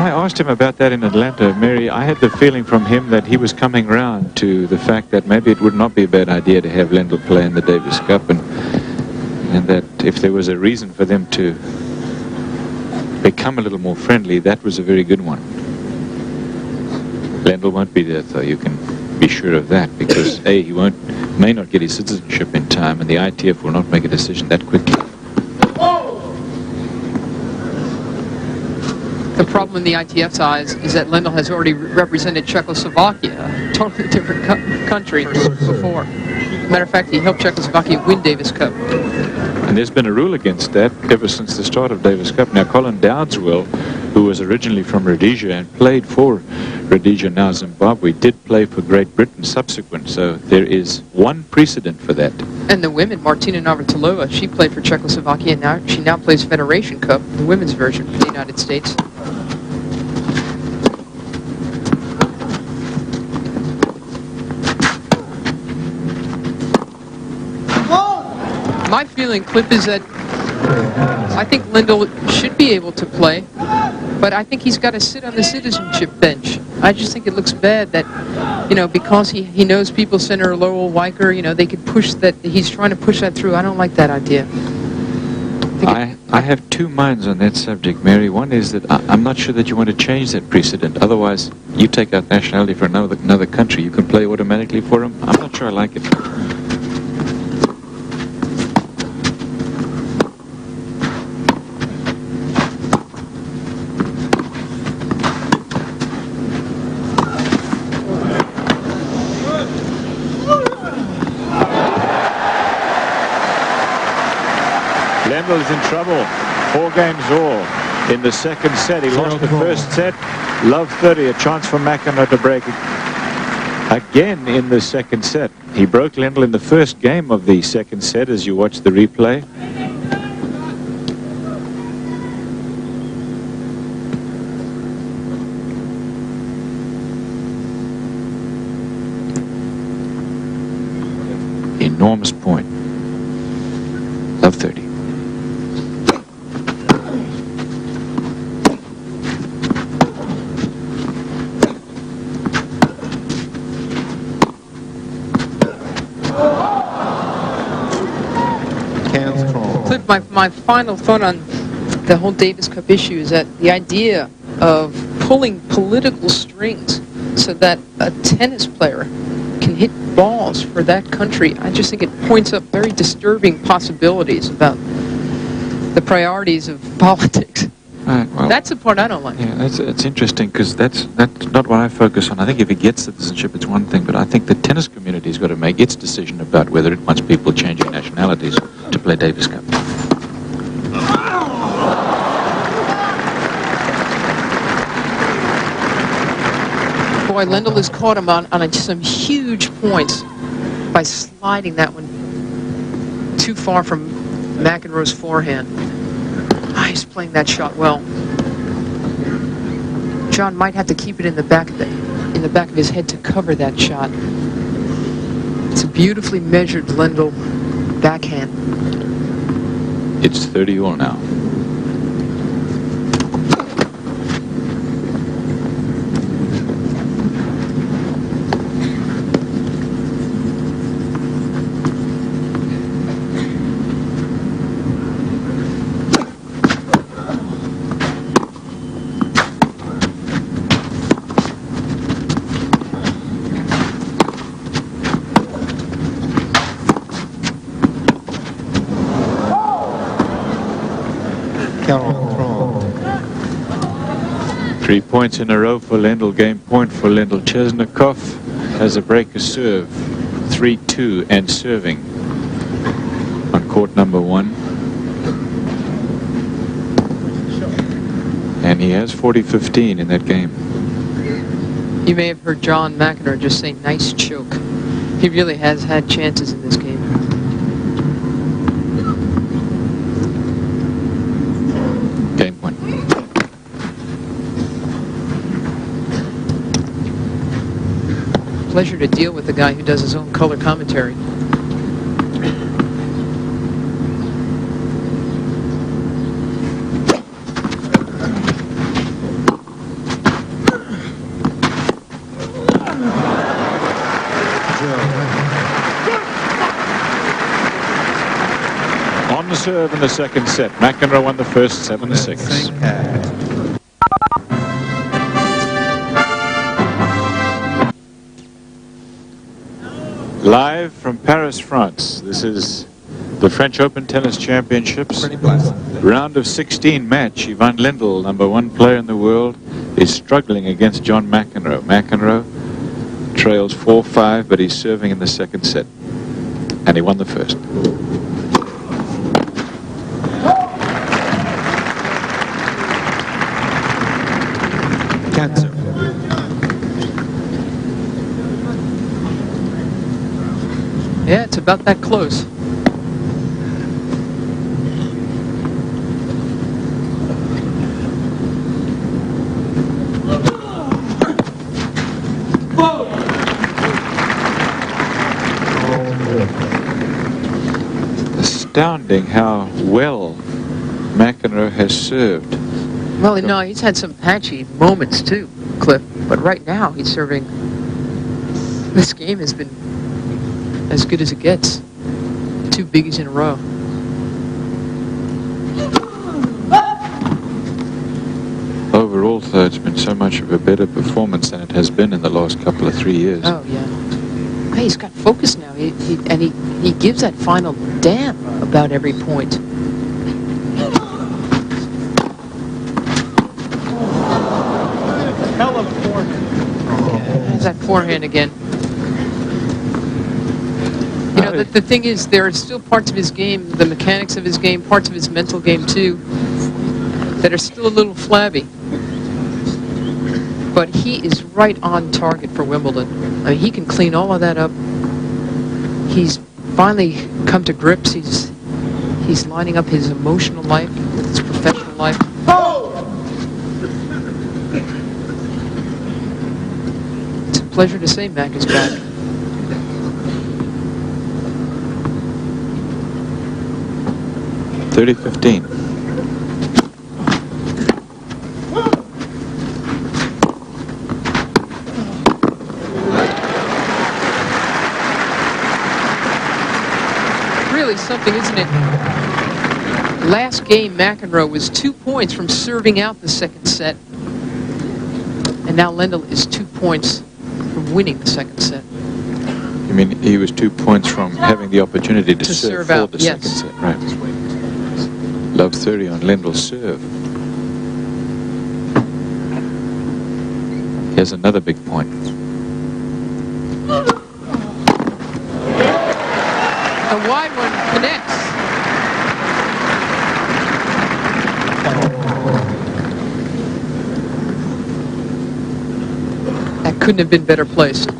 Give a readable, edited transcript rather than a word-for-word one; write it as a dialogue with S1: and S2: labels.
S1: I asked him about that in Atlanta, Mary, I had the feeling from him that he was coming round to the fact that maybe it would not be a bad idea to have Lendl play in the Davis Cup, and that if there was a reason for them to become a little more friendly, that was a very good one. Lendl won't be there, though, you can be sure of that, because A, he may not get his citizenship in time, and the ITF will not make a decision that quickly.
S2: The problem in the ITF's eyes is that Lendl has already represented Czechoslovakia, a totally different country, before. Matter of fact, he helped Czechoslovakia win Davis Cup.
S1: And there's been a rule against that ever since the start of Davis Cup. Now, Colin Dowdswell, who was originally from Rhodesia and played for Rhodesia, now Zimbabwe, did play for Great Britain subsequent, so there is one precedent for that.
S2: And the women, Martina Navratilova, she played for Czechoslovakia, and she now plays Federation Cup, the women's version for the United States. My feeling, Cliff, is that I think Lendl should be able to play, but I think he's got to sit on the citizenship bench. I just think it looks bad that, you know, because he knows people, Senator Lowell Weicker, you know, they could push that, he's trying to push that through. I don't like that idea.
S1: I have two minds on that subject, Mary. One is that I'm not sure that you want to change that precedent. Otherwise, you take out nationality for another country, you can play automatically for them. I'm not sure I like it. Lendl's in trouble. 4 games all in the second set. He lost the first set. Love 30, a chance for McEnroe to break again in the second set. He broke Lendl in the first game of the second set, as you watch the replay. Enormous point. Love 30.
S2: My final thought on the whole Davis Cup issue is that the idea of pulling political strings so that a tennis player can hit balls for that country, I just think it points up very disturbing possibilities about the priorities of politics.
S1: Well,
S2: that's the part I don't like.
S1: Yeah, it's interesting, because that's not what I focus on. I think if he gets citizenship, it's one thing, but I think the tennis community's got to make its decision about whether it wants people changing nationalities to play Davis Cup.
S2: Boy, Lendl has caught him on some huge points by sliding that one too far from McEnroe's forehand. He's playing that shot well. John might have to keep it in the back of his head to cover that shot. It's a beautifully measured Lendl backhand.
S1: It's 30 all now. Three points in a row for Lendl. Game point for Lendl. Chesnikov has a breaker serve. 3-2 and serving on court number 1. And he has 40-15 in that game.
S2: You may have heard John McEnroe just say, nice choke. He really has had chances in this game.
S1: Game point.
S2: Pleasure to deal with a guy who does his own color commentary.
S1: serve in the second set. McEnroe won the first 7-6. Live from Paris, France. This is the French Open Tennis Championships. Round of 16 match. Ivan Lendl, #1 player in the world, is struggling against John McEnroe. McEnroe trails 4-5, but he's serving in the second set. And he won the first.
S3: Cancer.
S2: Yeah, it's about that close.
S1: Astounding how well McEnroe has served.
S2: Well, no, he's had some patchy moments too, Cliff. But right now, he's serving. This game has been as good as it gets. 2 biggies in a row.
S1: Overall, though, it's been so much of a better performance than it has been in the last couple of 3 years.
S2: Oh yeah. Hey, he's got focus now. He gives that final damn about every point.
S3: Hell of a forehand.
S2: There's that forehand again. You know, the thing is, there are still parts of his game, the mechanics of his game, parts of his mental game too, that are still a little flabby. But he is right on target for Wimbledon. I mean, he can clean all of that up. He's finally come to grips. He's lining up his emotional life with his professional life. It's a pleasure to say Mac is back.
S1: .30-15.
S2: Really something, isn't it? Last game, McEnroe was 2 points from serving out the second set. And now Lendl is 2 points from winning the second set.
S1: You mean he was 2 points from having the opportunity to serve for
S2: out,
S1: the
S2: yes.
S1: second set, right? Love 30 on Lendl's serve. Here's another big point.
S2: A wide one connects. That couldn't have been better placed.